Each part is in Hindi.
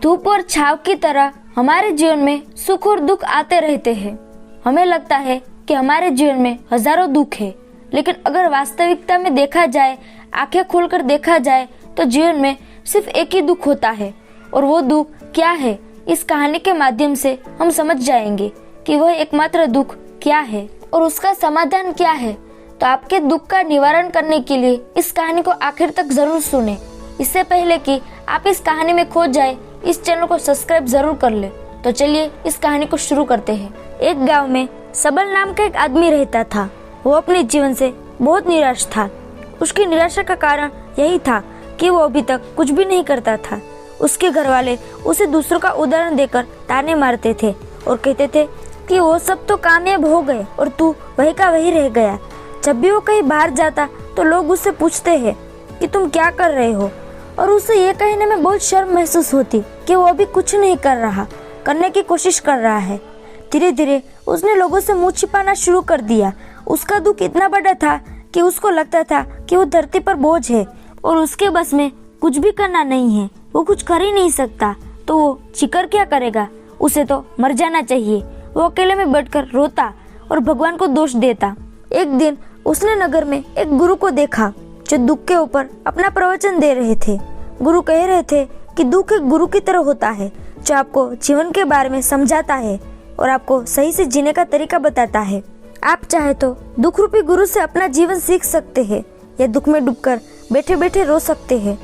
धूप और छाव की तरह हमारे जीवन में सुख और दुख आते रहते हैं। हमें लगता है कि हमारे जीवन में हजारों दुख है, लेकिन अगर वास्तविकता में देखा जाए, आंखें खोलकर देखा जाए, तो जीवन में सिर्फ एक ही दुख होता है। और वो दुख क्या है, इस कहानी के माध्यम से हम समझ जाएंगे कि वह एकमात्र दुख क्या है और उसका समाधान क्या है। तो आपके दुख का निवारण करने के लिए इस कहानी को आखिर तक जरूर सुने। इससे पहले कि आप इस कहानी में खो जाए, इस चैनल को सब्सक्राइब जरूर कर ले। तो चलिए इस कहानी को शुरू करते हैं। एक गांव में सबल नाम का एक आदमी रहता था। वो अपने जीवन से बहुत निराश था। उसकी निराशा का कारण यही था कि वो अभी तक कुछ भी नहीं करता था। उसके घर वाले उसे दूसरों का उदाहरण देकर ताने मारते थे और कहते थे कि वो सब तो कामयाब हो गए और तू वही का वही रह गया। जब भी वो कहीं बाहर जाता तो लोग उससे पूछते हैं कि तुम क्या कर रहे हो, और उसे ये कहने में बहुत शर्म महसूस होती कि वो अभी कुछ नहीं कर रहा, करने की कोशिश कर रहा है। धीरे धीरे उसने लोगों से मुंह छिपाना शुरू कर दिया। उसका दुख इतना बड़ा था कि उसको लगता था कि वो धरती पर बोझ है और उसके बस में कुछ भी करना नहीं है। वो कुछ कर ही नहीं सकता, तो वो चिकर क्या करेगा, उसे तो मर जाना चाहिए। वो अकेले में बैठकर रोता और भगवान को दोष देता। एक दिन उसने नगर में एक गुरु को देखा जो दुख के ऊपर अपना प्रवचन दे रहे थे। गुरु कह रहे थे कि दुख एक गुरु की तरह होता है जो आपको जीवन के बारे में समझाता है और आपको सही से जीने का तरीका बताता है। आप चाहे तो दुख रूपी गुरु से अपना जीवन सीख सकते हैं या दुख में डूबकर बैठे बैठे रो सकते हैं।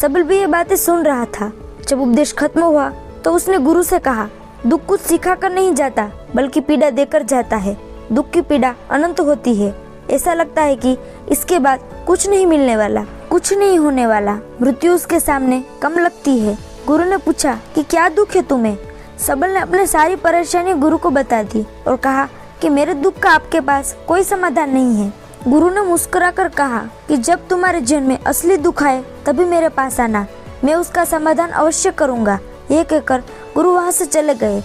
सबल भी ये बातें सुन रहा था। जब उपदेश खत्म हुआ तो उसने गुरु से कहा, दुख कुछ सिखा कर नहीं जाता बल्कि पीड़ा देकर जाता है। दुख की पीड़ा अनंत होती है। ऐसा लगता है कि इसके बाद कुछ नहीं मिलने वाला, कुछ नहीं होने वाला। मृत्यु उसके सामने कम लगती है। गुरु ने पूछा कि क्या दुख है तुम्हें। सबल ने अपनी सारी परेशानी गुरु को बता दी और कहा कि मेरे दुख का आपके पास कोई समाधान नहीं है। गुरु ने मुस्कुराकर कहा कि जब तुम्हारे जीवन में असली दुख आए तभी मेरे पास आना, मैं उसका समाधान अवश्य करूंगा। ये कहकर गुरु वहाँ से चले गए।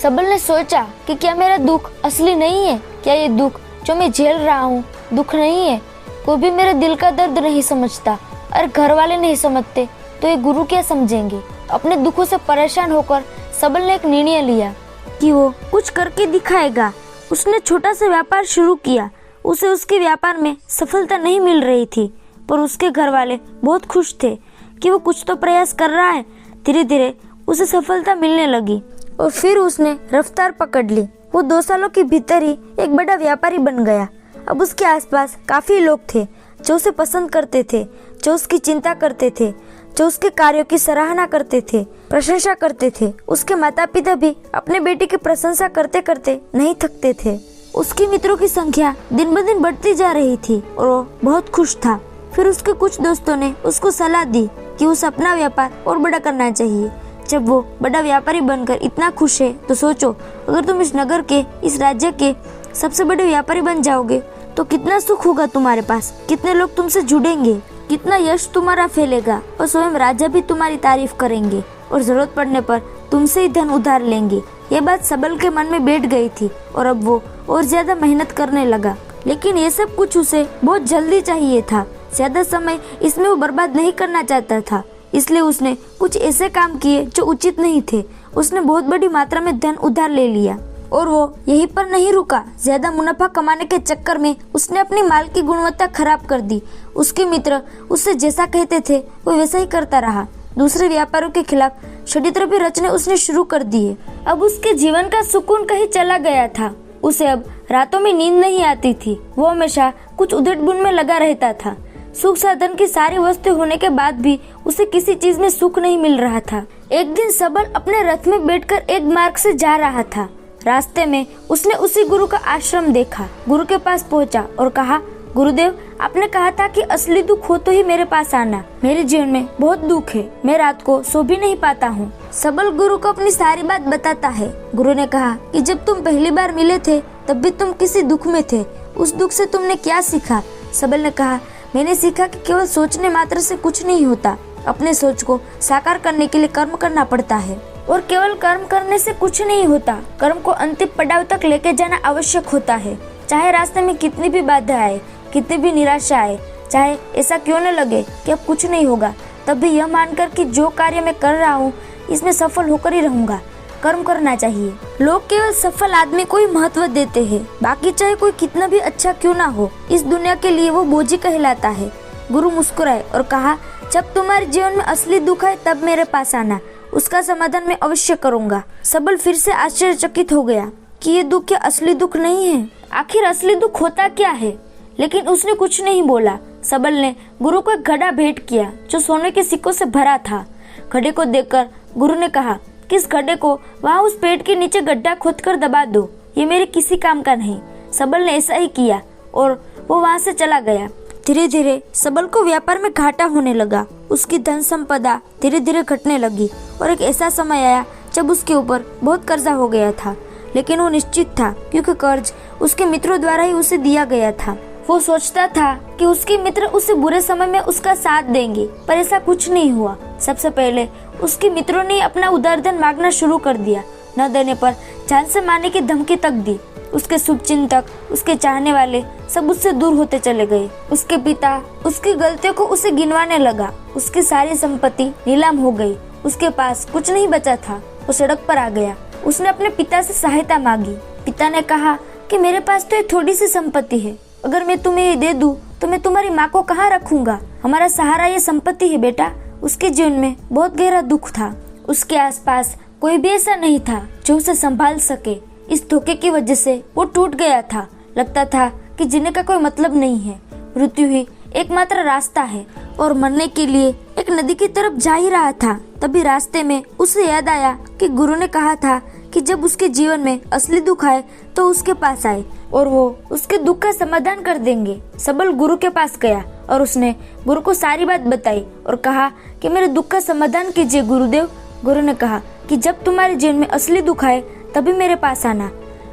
सबल ने सोचा कि क्या मेरा दुख असली नहीं है, क्या ये दुख जो मैं झेल रहा हूँ दुख नहीं है। कोई भी मेरे दिल का दर्द नहीं समझता और घर वाले नहीं समझते तो ये गुरु क्या समझेंगे। अपने दुखों से परेशान होकर सबल ने एक निर्णय लिया कि वो कुछ करके दिखाएगा। उसने छोटा सा व्यापार शुरू किया। उसे उसके व्यापार में सफलता नहीं मिल रही थी, पर उसके घर वाले बहुत खुश थे कि वो कुछ तो प्रयास कर रहा है। धीरे धीरे उसे सफलता मिलने लगी और फिर उसने रफ्तार पकड़ ली। वो 2 सालों के भीतर ही एक बड़ा व्यापारी बन गया। अब उसके आसपास काफी लोग थे जो उसे पसंद करते थे, जो उसकी चिंता करते थे, जो उसके कार्यों की सराहना करते थे, प्रशंसा करते थे। उसके माता पिता भी अपने बेटे की प्रशंसा करते करते नहीं थकते थे। उसके मित्रों की संख्या दिन ब दिन बढ़ती जा रही थी और वो बहुत खुश था। फिर उसके कुछ दोस्तों ने उसको सलाह दी कि उसे अपना व्यापार और बड़ा करना चाहिए। जब वो बड़ा व्यापारी बनकर इतना खुश है तो सोचो, अगर तुम इस नगर के, इस राज्य के सबसे बड़े व्यापारी बन जाओगे तो कितना सुख होगा तुम्हारे पास, कितने लोग तुमसे जुड़ेंगे, कितना यश तुम्हारा फैलेगा और स्वयं राजा भी तुम्हारी तारीफ करेंगे और जरूरत पड़ने पर तुमसे ही धन उधार लेंगे। ये बात सबल के मन में बैठ गई थी और अब वो और ज्यादा मेहनत करने लगा। लेकिन ये सब कुछ उसे बहुत जल्दी चाहिए था। ज्यादा समय इसमें वो बर्बाद नहीं करना चाहता था, इसलिए उसने कुछ ऐसे काम किए जो उचित नहीं थे। उसने बहुत बड़ी मात्रा में धन उधार ले लिया और वो यहीं पर नहीं रुका। ज्यादा मुनाफा कमाने के चक्कर में उसने अपनी माल की गुणवत्ता खराब कर दी। उसके मित्र उससे जैसा कहते थे वो वैसा ही करता रहा। दूसरे व्यापारियों के खिलाफ षड्यंत्र भी रचने उसने शुरू कर दिए। अब उसके जीवन का सुकून कहीं चला गया था। उसे अब रातों में नींद नहीं आती थी। वो हमेशा कुछ उधेड़-बुन में लगा रहता था। सुख साधन की सारी वस्तु होने के बाद भी उसे किसी चीज में सुख नहीं मिल रहा था। एक दिन सबल अपने रथ में बैठकर एक मार्ग से जा रहा था। रास्ते में उसने उसी गुरु का आश्रम देखा। गुरु के पास पहुंचा और कहा, गुरुदेव, आपने कहा था कि असली दुख हो तो ही मेरे पास आना। मेरे जीवन में बहुत दुख है, मैं रात को सो भी नहीं पाता हूँ। सबल गुरु को अपनी सारी बात बताता है। गुरु ने कहा कि जब तुम पहली बार मिले थे तब भी तुम किसी दुख में थे। उस दुख से तुमने क्या सीखा? सबल ने कहा, मैंने सीखा कि केवल सोचने मात्र से कुछ नहीं होता। अपने सोच को साकार करने के लिए कर्म करना पड़ता है और केवल कर्म करने से कुछ नहीं होता। कर्म को अंतिम पड़ाव तक लेके जाना आवश्यक होता है। चाहे रास्ते में कितनी भी बाधा आए, कितनी भी निराशा आए, चाहे ऐसा क्यों न लगे कि अब कुछ नहीं होगा, तब भी यह मानकर कि जो कार्य मैं कर रहा हूँ इसमें सफल होकर ही रहूंगा। कर्म करना चाहिए। लोग केवल सफल आदमी को ही महत्व देते हैं, बाकी चाहे कोई कितना भी अच्छा क्यों ना हो, इस दुनिया के लिए वो बोझी कहलाता है। गुरु मुस्कुराए और कहा, जब तुम्हारे जीवन में असली दुख आए तब मेरे पास आना, उसका समाधान मैं अवश्य करूंगा। सबल फिर से आश्चर्यचकित हो गया कि ये दुख क्या असली दुख नहीं है? आखिर असली दुख होता क्या है? लेकिन उसने कुछ नहीं बोला। सबल ने गुरु को एक घड़ा भेंट किया जो सोने के सिक्कों से भरा था। घड़े को देखकर गुरु ने कहा कि इस घड़े को वहाँ उस पेड़ के नीचे गड्ढा खोदकर दबा दो, ये मेरे किसी काम का नहीं। सबल ने ऐसा ही किया और वो वहाँ से चला गया। धीरे धीरे सबल को व्यापार में घाटा होने लगा। उसकी धन संपदा धीरे धीरे घटने लगी और एक ऐसा समय आया जब उसके ऊपर बहुत कर्जा हो गया था। लेकिन वो निश्चित था क्योंकि कर्ज उसके मित्रों द्वारा ही उसे दिया गया था। वो सोचता था कि उसके मित्र उसे बुरे समय में उसका साथ देंगे, पर ऐसा कुछ नहीं हुआ। सबसे पहले उसके मित्रों ने अपना उधार धन मांगना शुरू कर दिया। न देने पर जान से मारने की धमकी तक दी। उसके शुभचिंतक, उसके चाहने वाले सब उससे दूर होते चले गए। उसके पिता उसकी गलतियों को उसे गिनवाने लगा। उसकी सारी संपत्ति नीलाम हो गई। उसके पास कुछ नहीं बचा था। वो सड़क पर आ गया। उसने अपने पिता से सहायता मांगी। पिता ने कहा कि मेरे पास तो ये थोड़ी सी संपत्ति है, अगर मैं तुम्हें ये दे दूं तो मैं तुम्हारी माँ को कहाँ रखूंगा? हमारा सहारा ये संपत्ति है बेटा। उसके जीवन में बहुत गहरा दुख था। उसके आसपास कोई भी ऐसा नहीं था जो उसे संभाल सके। इस धोखे की वजह से वो टूट गया था। लगता था कि जीने का कोई मतलब नहीं है, मृत्यु ही एकमात्र रास्ता है और मरने के लिए एक नदी की तरफ जा ही रहा था। तभी रास्ते में उसे याद आया कि गुरु ने कहा था कि जब उसके जीवन में असली दुख आए तो उसके पास आए और वो उसके दुख का समाधान कर देंगे। सबल गुरु के पास गया और उसने गुरु को सारी बात बताई और कहा कि मेरे दुख का समाधान कीजिए गुरुदेव। गुरु ने कहा कि जब तुम्हारे जीवन में असली दुख आए तभी मेरे पास आना,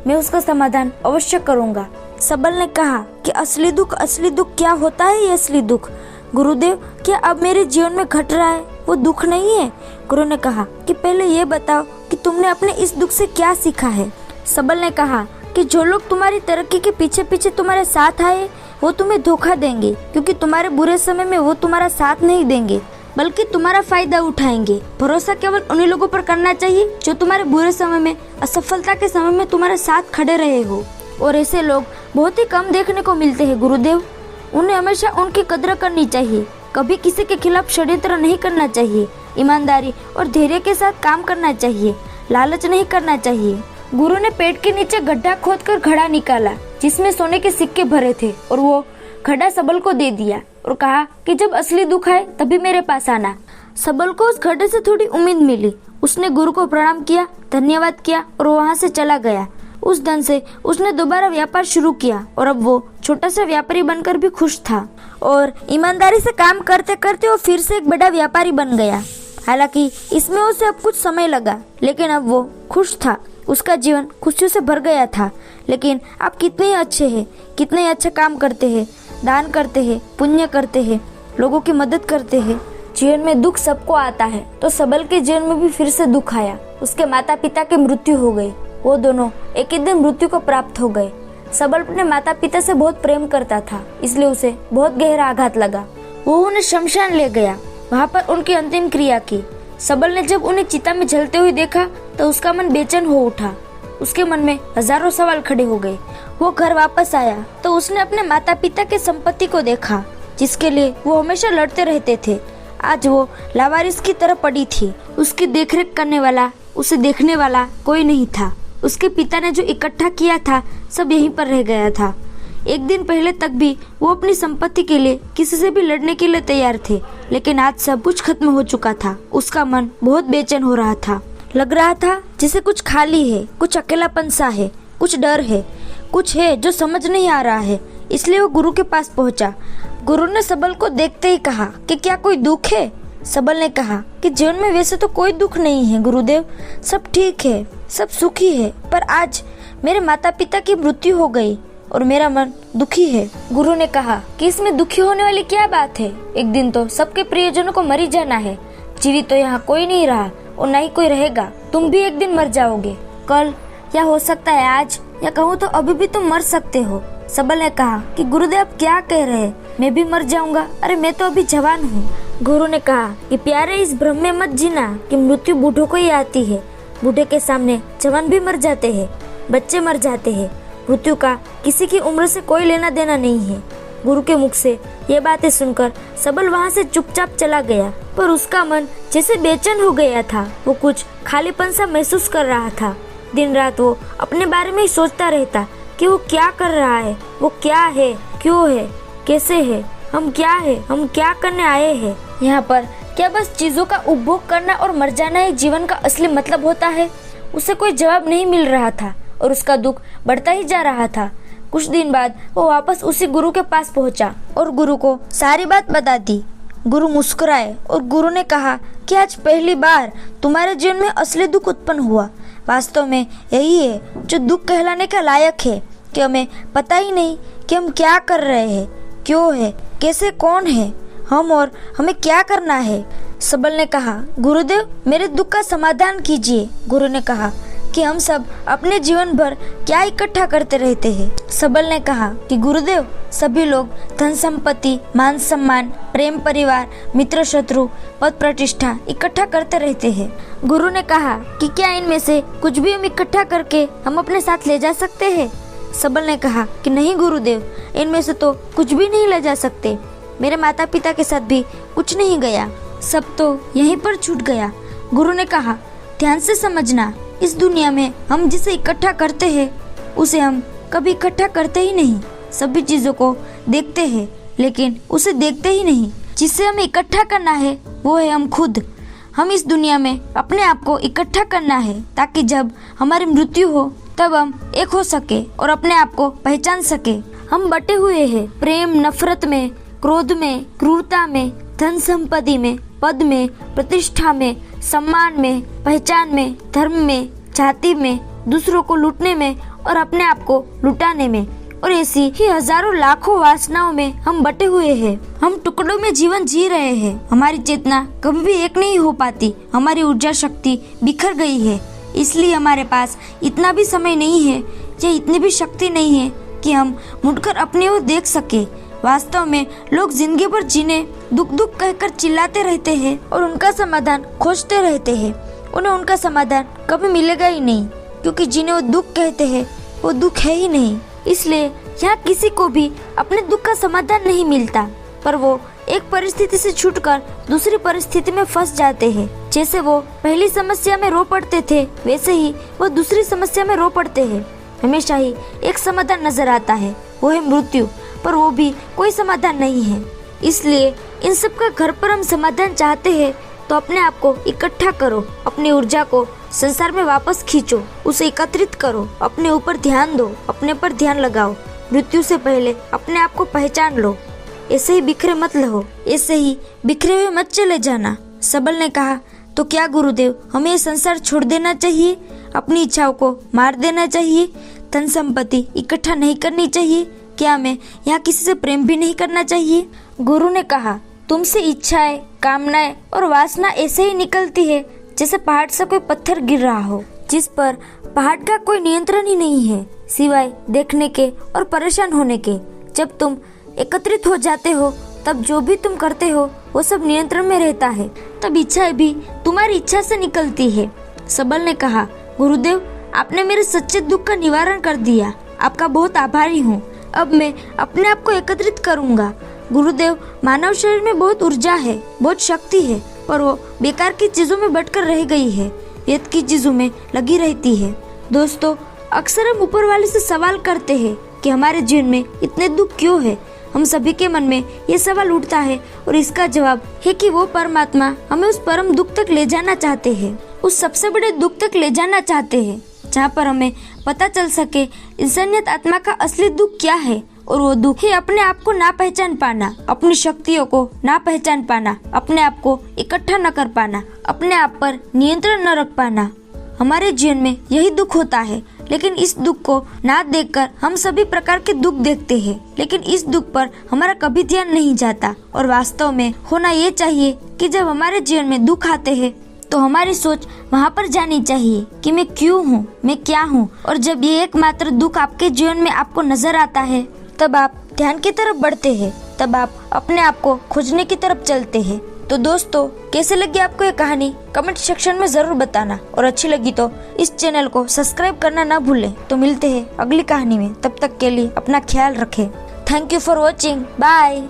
मैं उसका समाधान अवश्य करूंगा। सबल ने कहा कि असली दुख क्या होता है? ये असली दुख गुरुदेव, क्या अब मेरे जीवन में घट रहा है वो दुख नहीं है? गुरु ने कहा कि पहले ये बताओ कि तुमने अपने इस दुख से क्या सीखा है। सबल ने कहा कि जो लोग तुम्हारी तरक्की के पीछे पीछे तुम्हारे साथ आए वो तुम्हें धोखा देंगे, क्योंकि तुम्हारे बुरे समय में वो तुम्हारा साथ नहीं देंगे बल्कि तुम्हारा फायदा उठाएंगे। भरोसा केवल उन्हीं लोगों पर करना चाहिए जो तुम्हारे बुरे समय में, असफलता के समय में तुम्हारे साथ खड़े रहे हो, और ऐसे लोग बहुत ही कम देखने को मिलते हैं गुरुदेव। उन्हें हमेशा उनकी कदर करनी चाहिए। कभी किसी के खिलाफ षड्यंत्र नहीं करना चाहिए। ईमानदारी और धैर्य के साथ काम करना चाहिए। लालच नहीं करना चाहिए। गुरु ने पेट के नीचे गड्ढा खोदकर घड़ा निकाला जिसमें सोने के सिक्के भरे थे और वो घड़ा सबल को दे दिया और कहा कि जब असली दुख आए तभी मेरे पास आना। सबल को उस घड़े से थोड़ी उम्मीद मिली। उसने गुरु को प्रणाम किया, धन्यवाद किया और वो वहाँ से चला गया। उस धन से उसने दोबारा व्यापार शुरू किया और अब वो छोटा सा व्यापारी बनकर भी खुश था और ईमानदारी से काम करते करते वो फिर से एक बड़ा व्यापारी बन गया। हालांकि इसमें उसे अब कुछ समय लगा, लेकिन अब वो खुश था। उसका जीवन खुशियों से भर गया था। लेकिन आप कितने अच्छे हैं, कितने अच्छे काम करते हैं, दान करते हैं, पुण्य करते हैं, लोगों की मदद करते हैं। जीवन में दुख सबको आता है, तो सबल के जीवन में भी फिर से दुख आया। उसके माता पिता की मृत्यु हो गई। वो दोनों एक ही दिन मृत्यु को प्राप्त हो गए। सबल अपने माता पिता से बहुत प्रेम करता था, इसलिए उसे बहुत गहरा आघात लगा। वो उन्हें शमशान ले गया, वहाँ पर उनकी अंतिम क्रिया की। सबल ने जब उन्हें चिता में जलते हुए देखा तो उसका मन बेचैन हो उठा। उसके मन में हजारों सवाल खड़े हो गए। वो घर वापस आया तो उसने अपने माता पिता के संपत्ति को देखा जिसके लिए वो हमेशा लड़ते रहते थे। आज वो लावारिस की तरह पड़ी थी। उसकी देखरेख करने वाला, उसे देखने वाला कोई नहीं था। उसके पिता ने जो इकट्ठा किया था सब यहीं पर रह गया था। एक दिन पहले तक भी वो अपनी संपत्ति के लिए किसी से भी लड़ने के लिए तैयार थे, लेकिन आज सब कुछ खत्म हो चुका था। उसका मन बहुत बेचैन हो रहा था। लग रहा था जैसे कुछ खाली है, कुछ अकेलापन सा है, कुछ डर है, कुछ है जो समझ नहीं आ रहा है। इसलिए वो गुरु के पास पहुंचा। गुरु ने सबल को देखते ही कहा कि क्या कोई दुख है? सबल ने कहा कि जीवन में वैसे तो कोई दुख नहीं है गुरुदेव, सब ठीक है, सब सुखी है, पर आज मेरे माता पिता की मृत्यु हो गई और मेरा मन दुखी है। गुरु ने कहा कि इसमें दुखी होने वाली क्या बात है? एक दिन तो सबके प्रियजनों को मर ही जाना है। जीवित तो यहाँ कोई नहीं रहा और न ही कोई रहेगा। तुम भी एक दिन मर जाओगे, कल या हो सकता है आज, या कहूँ तो अभी भी तुम मर सकते हो। सबल ने कहा कि गुरुदेव क्या कह रहे हैं? मैं भी मर जाऊंगा? अरे मैं तो अभी जवान हूँ, गुरु ने कहा कि प्यारे, इस भ्रम में मत जीना कि मृत्यु बूढ़ों को ही आती है। बूढ़े के सामने जवान भी मर जाते हैं, बच्चे मर जाते हैं। मृत्यु का किसी की उम्र से कोई लेना देना नहीं है। गुरु के मुख से ये बातें सुनकर सबल वहाँ से चुपचाप चला गया, पर उसका मन जैसे बेचैन हो गया था। वो कुछ खालीपन सा महसूस कर रहा था। दिन रात वो अपने बारे में ही सोचता रहता कि वो क्या कर रहा है, वो क्या है, क्यों है, कैसे है, हम क्या है, हम क्या करने आए हैं यहाँ पर। क्या बस चीजों का उपभोग करना और मर जाना ही जीवन का असली मतलब होता है? उसे कोई जवाब नहीं मिल रहा था और उसका दुख बढ़ता ही जा रहा था। कुछ दिन बाद वो वापस उसी गुरु के पास पहुंचा और गुरु को सारी बात बता दी। गुरु मुस्कुराए और गुरु ने कहा कि आज पहली बार तुम्हारे जीवन में असली दुख उत्पन्न हुआ। वास्तव में यही है जो दुख कहलाने का लायक है कि हमें पता ही नहीं कि हम क्या कर रहे हैं, क्यों है, कैसे, कौन है हम और हमें क्या करना है। सबल ने कहा, गुरुदेव मेरे दुख का समाधान कीजिए। गुरु ने कहा कि हम सब अपने जीवन भर क्या इकट्ठा करते रहते हैं। सबल ने कहा कि गुरुदेव सभी लोग धन संपत्ति, मान सम्मान, प्रेम, परिवार, मित्र, शत्रु, पद, प्रतिष्ठा इकट्ठा करते रहते हैं। गुरु ने कहा कि क्या इनमें से कुछ भी हम इकट्ठा करके हम अपने साथ ले जा सकते हैं? सबल ने कहा कि नहीं गुरुदेव, इनमें से तो कुछ भी नहीं ले जा सकते। मेरे माता पिता के साथ भी कुछ नहीं गया, सब तो यहीं पर छूट गया। गुरु ने कहा, ध्यान से समझना, इस दुनिया में हम जिसे इकट्ठा करते हैं उसे हम कभी इकट्ठा करते ही नहीं। सभी चीजों को देखते हैं लेकिन उसे देखते ही नहीं। जिसे हमें इकट्ठा करना है वो है हम खुद। हम इस दुनिया में अपने आप को इकट्ठा करना है ताकि जब हमारी मृत्यु हो तब हम एक हो सके और अपने आप को पहचान सके। हम बटे हुए हैं प्रेम, नफरत में, क्रोध में, क्रूरता में, धन संपत्ति में, पद में, प्रतिष्ठा में, सम्मान में, पहचान में, धर्म में, जाति में, दूसरों को लूटने में और अपने आप को लुटाने में, और ऐसी ही हजारों लाखों वासनाओं में हम बटे हुए हैं। हम टुकड़ों में जीवन जी रहे हैं। हमारी चेतना कभी भी एक नहीं हो पाती। हमारी ऊर्जा शक्ति बिखर गई है। इसलिए हमारे पास इतना भी समय नहीं है या इतनी भी शक्ति नहीं है कि हम मुड़कर अपने ओर देख सके। वास्तव में लोग जिंदगी भर जीने दुख दुख कहकर चिल्लाते रहते हैं और उनका समाधान खोजते रहते हैं। उन्हें उनका समाधान कभी मिलेगा ही नहीं, क्योंकि जिन्हें वो दुख कहते हैं वो दुख है ही नहीं। इसलिए यहाँ किसी को भी अपने दुख का समाधान नहीं मिलता, पर वो एक परिस्थिति से छूटकर दूसरी परिस्थिति में फंस जाते हैं। जैसे वो पहली समस्या में रो पड़ते थे वैसे ही वो दूसरी समस्या में रो पड़ते हैं। हमेशा ही एक समाधान नजर आता है, वो है मृत्यु, पर वो भी कोई समाधान नहीं है। इसलिए इन सब का घर पर हम समाधान चाहते हैं तो अपने आप को इकट्ठा करो, अपनी ऊर्जा को संसार में वापस खींचो, उसे एकत्रित करो, अपने ऊपर ध्यान दो, अपने पर ध्यान लगाओ। मृत्यु से पहले अपने आप को पहचान लो। ऐसे ही बिखरे मत रहो, ऐसे ही बिखरे हुए मत चले जाना। सबल ने कहा, तो क्या गुरुदेव हमें ये संसार छोड़ देना चाहिए? अपनी इच्छाओं को मार देना चाहिए? धन संपत्ति इकट्ठा नहीं करनी चाहिए? क्या हमें यहाँ किसी से प्रेम भी नहीं करना चाहिए? गुरु ने कहा, तुमसे इच्छाएं, कामनाएं और वासना ऐसे ही निकलती है जैसे पहाड़ से कोई पत्थर गिर रहा हो, जिस पर पहाड़ का कोई नियंत्रण ही नहीं है सिवाय देखने के और परेशान होने के। जब तुम एकत्रित हो जाते हो तब जो भी तुम करते हो वो सब नियंत्रण में रहता है। तब इच्छाएं भी तुम्हारी इच्छा से निकलती है। सबल ने कहा, गुरुदेव आपने मेरे सच्चे दुख का निवारण कर दिया, आपका बहुत आभारी हूँ। अब मैं अपने आप को एकत्रित करूँगा। गुरुदेव मानव शरीर में बहुत ऊर्जा है, बहुत शक्ति है, पर वो बेकार की चीजों में बटकर रह गई है, व्यर्थ की चीजों में लगी रहती है। दोस्तों, अक्सर हम ऊपर वाले से सवाल करते हैं कि हमारे जीवन में इतने दुख क्यों है। हम सभी के मन में ये सवाल उठता है और इसका जवाब है कि वो परमात्मा हमें उस परम दुख तक ले जाना चाहते हैं, उस सबसे बड़े दुख तक ले जाना चाहते हैं जहाँ पर हमें पता चल सके इंसानियत आत्मा का असली दुख क्या है। और वो दुख है अपने आप को ना पहचान पाना, अपनी शक्तियों को ना पहचान पाना, अपने आप को इकट्ठा न कर पाना, अपने आप पर नियंत्रण न रख पाना। हमारे जीवन में यही दुख होता है, लेकिन इस दुख को ना देखकर हम सभी प्रकार के दुख देखते हैं, लेकिन इस दुख पर हमारा कभी ध्यान नहीं जाता। और वास्तव में होना ये चाहिए कि जब हमारे जीवन में दुख आते हैं तो हमारी सोच वहाँ पर जानी चाहिए कि मैं क्यों हूँ, मैं क्या हूँ। और जब ये एकमात्र दुख आपके जीवन में आपको नजर आता है तब आप ध्यान की तरफ बढ़ते हैं, तब आप अपने आप को खोजने की तरफ चलते हैं। तो दोस्तों, कैसे लगी आपको ये कहानी कमेंट सेक्शन में जरूर बताना, और अच्छी लगी तो इस चैनल को सब्सक्राइब करना ना भूलें। तो मिलते हैं अगली कहानी में, तब तक के लिए अपना ख्याल रखें। Thank you for watching, bye.